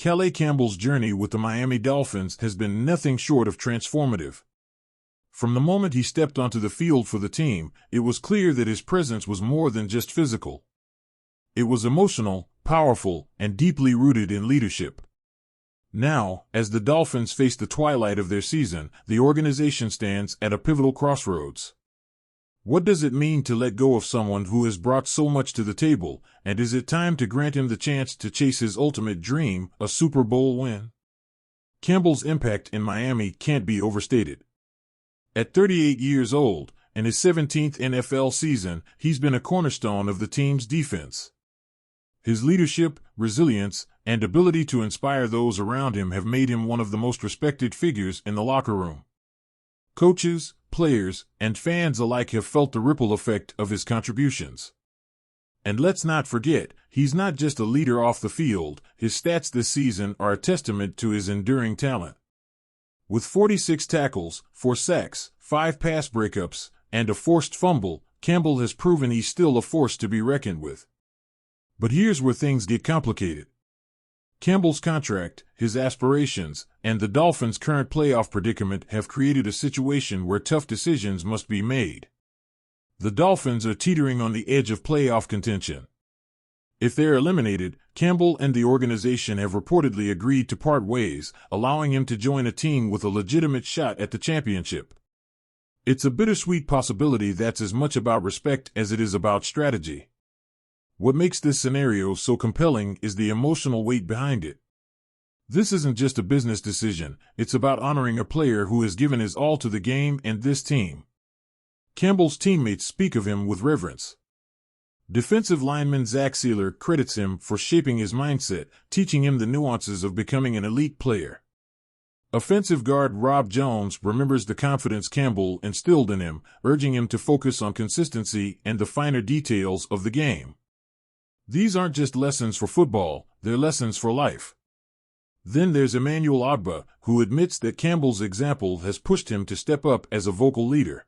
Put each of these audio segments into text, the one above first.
Calais Campbell's journey with the Miami Dolphins has been nothing short of transformative. From the moment he stepped onto the field for the team, it was clear that his presence was more than just physical. It was emotional, powerful, and deeply rooted in leadership. Now, as the Dolphins face the twilight of their season, the organization stands at a pivotal crossroads. What does it mean to let go of someone who has brought so much to the table, and is it time to grant him the chance to chase his ultimate dream, a Super Bowl win? Campbell's impact in Miami can't be overstated. At 38 years old, in his 17th NFL season, he's been a cornerstone of the team's defense. His leadership, resilience, and ability to inspire those around him have made him one of the most respected figures in the locker room. Coaches, players, and fans alike have felt the ripple effect of his contributions. And let's not forget, he's not just a leader off the field. His stats this season are a testament to his enduring talent. With 46 tackles, 4 sacks, 5 pass breakups, and a forced fumble, Campbell has proven he's still a force to be reckoned with. But here's where things get complicated. Campbell's contract, his aspirations, and the Dolphins' current playoff predicament have created a situation where tough decisions must be made. The Dolphins are teetering on the edge of playoff contention. If they're eliminated, Campbell and the organization have reportedly agreed to part ways, allowing him to join a team with a legitimate shot at the championship. It's a bittersweet possibility that's as much about respect as it is about strategy. What makes this scenario so compelling is the emotional weight behind it. This isn't just a business decision, it's about honoring a player who has given his all to the game and this team. Campbell's teammates speak of him with reverence. Defensive lineman Zach Sealer credits him for shaping his mindset, teaching him the nuances of becoming an elite player. Offensive guard Rob Jones remembers the confidence Campbell instilled in him, urging him to focus on consistency and the finer details of the game. These aren't just lessons for football, they're lessons for life. Then there's Emmanuel Ogbah, who admits that Campbell's example has pushed him to step up as a vocal leader.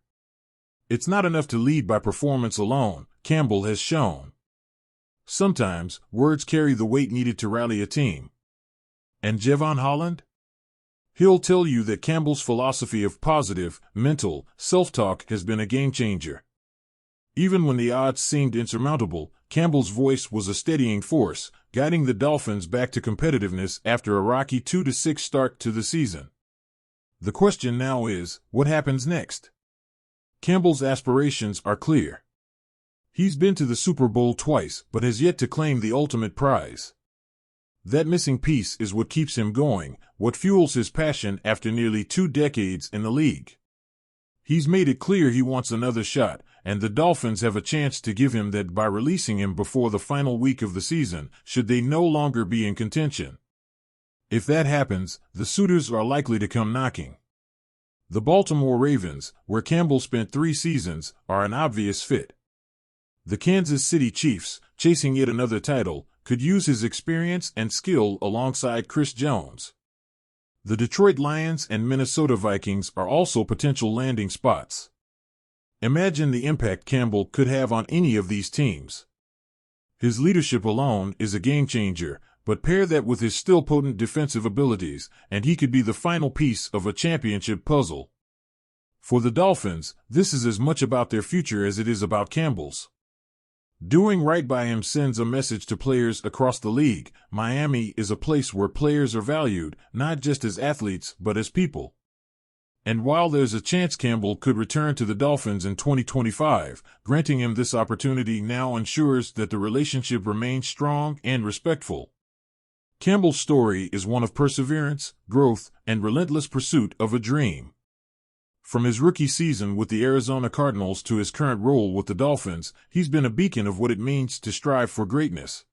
It's not enough to lead by performance alone, Campbell has shown. Sometimes, words carry the weight needed to rally a team. And Jevon Holland? He'll tell you that Campbell's philosophy of positive, mental, self-talk has been a game-changer. Even when the odds seemed insurmountable, Campbell's voice was a steadying force, guiding the Dolphins back to competitiveness after a rocky 2-6 start to the season. The question now is, what happens next? Campbell's aspirations are clear. He's been to the Super Bowl twice, but has yet to claim the ultimate prize. That missing piece is what keeps him going, what fuels his passion after nearly 2 decades in the league. He's made it clear he wants another shot, and the Dolphins have a chance to give him that by releasing him before the final week of the season, should they no longer be in contention. If that happens, the suitors are likely to come knocking. The Baltimore Ravens, where Campbell spent 3 seasons, are an obvious fit. The Kansas City Chiefs, chasing yet another title, could use his experience and skill alongside Chris Jones. The Detroit Lions and Minnesota Vikings are also potential landing spots. Imagine the impact Campbell could have on any of these teams. His leadership alone is a game-changer, but pair that with his still potent defensive abilities, and he could be the final piece of a championship puzzle. For the Dolphins, this is as much about their future as it is about Campbell's. Doing right by him sends a message to players across the league. Miami is a place where players are valued, not just as athletes, but as people. And while there's a chance Campbell could return to the Dolphins in 2025, granting him this opportunity now ensures that the relationship remains strong and respectful. Campbell's story is one of perseverance, growth, and relentless pursuit of a dream. From his rookie season with the Arizona Cardinals to his current role with the Dolphins, he's been a beacon of what it means to strive for greatness.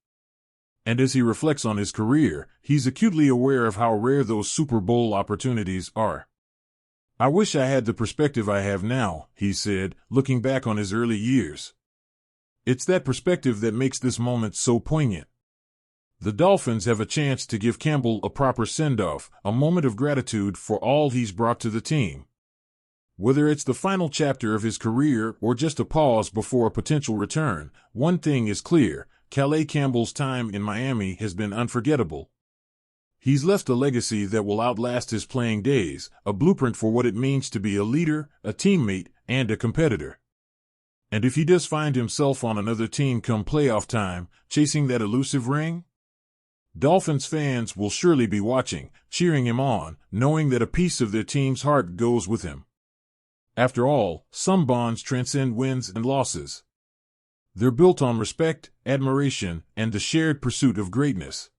And as he reflects on his career, he's acutely aware of how rare those Super Bowl opportunities are. "I wish I had the perspective I have now," he said, looking back on his early years. It's that perspective that makes this moment so poignant. The Dolphins have a chance to give Campbell a proper send-off, a moment of gratitude for all he's brought to the team. Whether it's the final chapter of his career or just a pause before a potential return, one thing is clear: Calais Campbell's time in Miami has been unforgettable. He's left a legacy that will outlast his playing days, a blueprint for what it means to be a leader, a teammate, and a competitor. And if he does find himself on another team come playoff time, chasing that elusive ring, Dolphins fans will surely be watching, cheering him on, knowing that a piece of their team's heart goes with him. After all, some bonds transcend wins and losses. They're built on respect, admiration, and the shared pursuit of greatness.